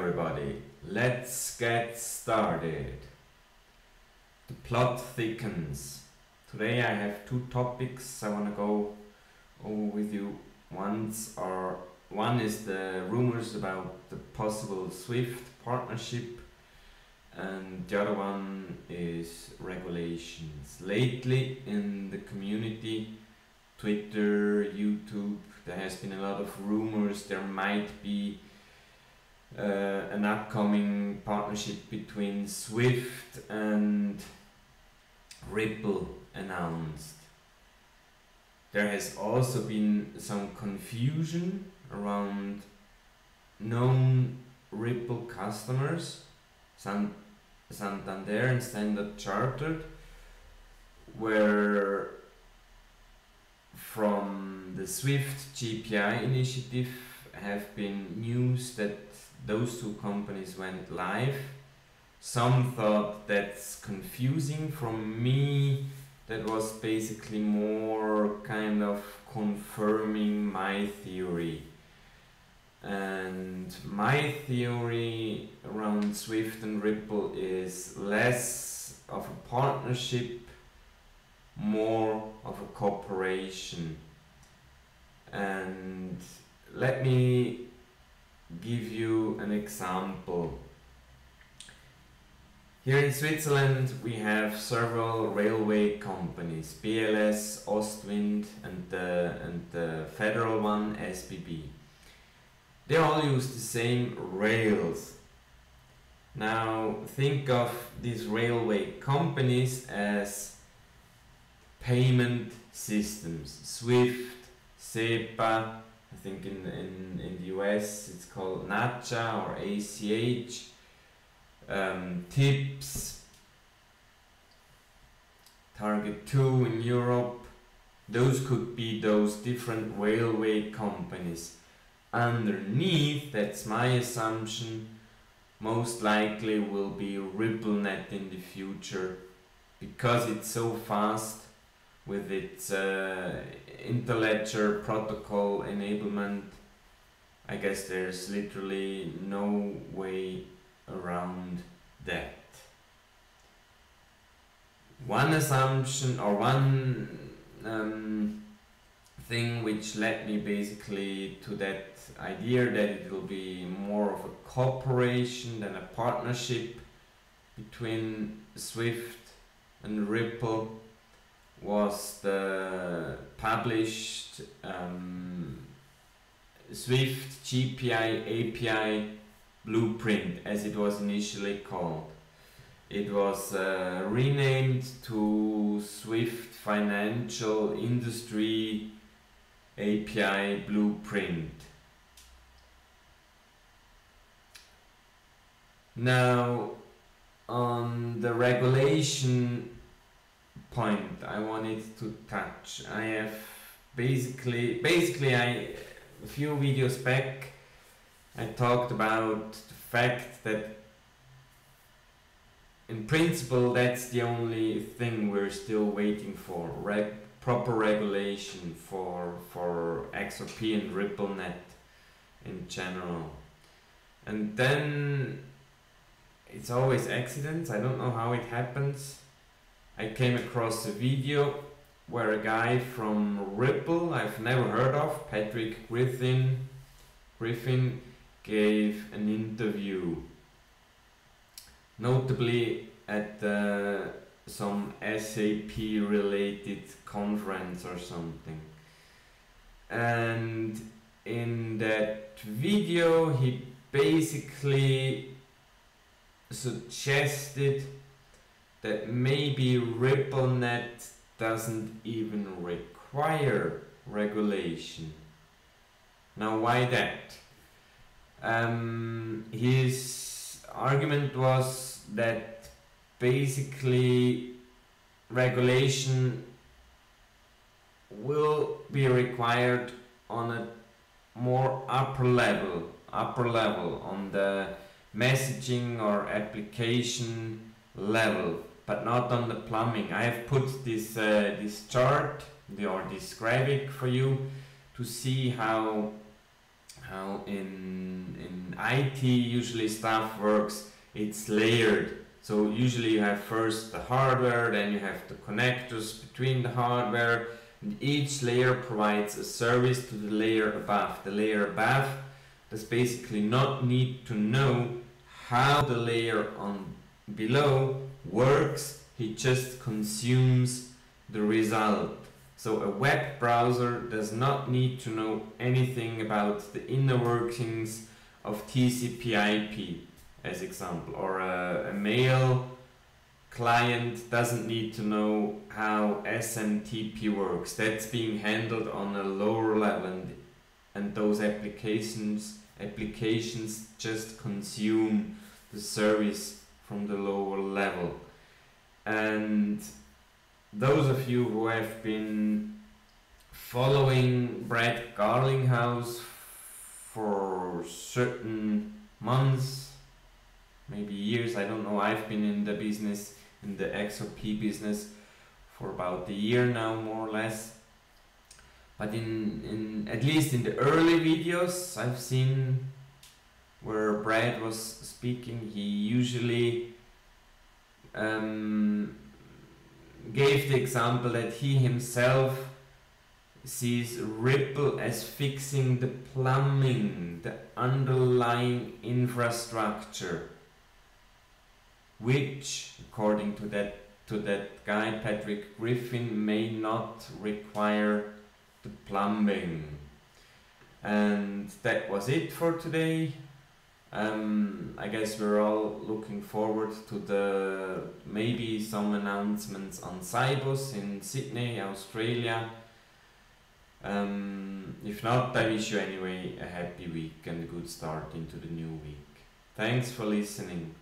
everybody, let's get started. The plot thickens. Today I have two topics I want to go over with you. One is the rumors about the possible SWIFT partnership, and the other one is regulations. Lately in the community, Twitter, YouTube, there has been a lot of rumors there might be an upcoming partnership between SWIFT and Ripple announced. There has also been some confusion around known Ripple customers, Santander and Standard Chartered, where from the SWIFT GPI initiative have been news that those two companies went live. Some thought that's confusing. From me, that was basically more kind of confirming my theory. And my theory around SWIFT and Ripple is less of a partnership, more of a cooperation. And let me give you an example. Here in Switzerland we have several railway companies, BLS, Ostwind and the federal one, SBB. They all use the same rails. Now think of these railway companies as payment systems. SWIFT, SEPA, I think in the US it's called NACHA or ACH, TIPS, Target 2 in Europe. Those could be those different railway companies. Underneath, that's my assumption, most likely will be RippleNet in the future, because it's so fast with its interledger protocol enablement. I guess there's literally no way around that. One assumption or one thing which led me basically to that idea that it will be more of a cooperation than a partnership between SWIFT and Ripple was the published SWIFT GPI API blueprint, as it was initially called. It was renamed to SWIFT Financial Industry API Blueprint. Now, on the regulation point I wanted to touch, I have basically a few videos back I talked about the fact that in principle that's the only thing we're still waiting for, proper regulation for XRP and RippleNet in general. And then it's always accidents, I don't know how it happens. I came across a video where a guy from Ripple, I've never heard of, Patrick Griffin, gave an interview, notably at some SAP related conference or something. And in that video he basically suggested that maybe RippleNet doesn't even require regulation. Now why that? His argument was that basically regulation will be required on a more upper level on the messaging or application level, but not on the plumbing. I have put this chart or this graphic for you to see how how in IT usually stuff works. It's layered. So usually you have first the hardware, then you have the connectors between the hardware, and each layer provides a service to the layer above. The layer above does basically not need to know how the layer on below works, he just consumes the result. So a web browser does not need to know anything about the inner workings of TCP/IP, as example, or a mail client doesn't need to know how SMTP works. That's being handled on a lower level, and those applications just consume the service from the lower level. And those of you who have been following Brad Garlinghouse for certain months, maybe years, I don't know, I've been in the business, in the XRP business, for about a year now, more or less. But in at least in the early videos I've seen where Brad was speaking, he usually gave the example that he himself sees Ripple as fixing the plumbing, the underlying infrastructure, which, according to that guy Patrick Griffin, may not require the plumbing. And that was it for today. I guess we're all looking forward to the maybe some announcements on Cybus in Sydney, Australia. If not, I wish you anyway a happy week and a good start into the new week. Thanks for listening.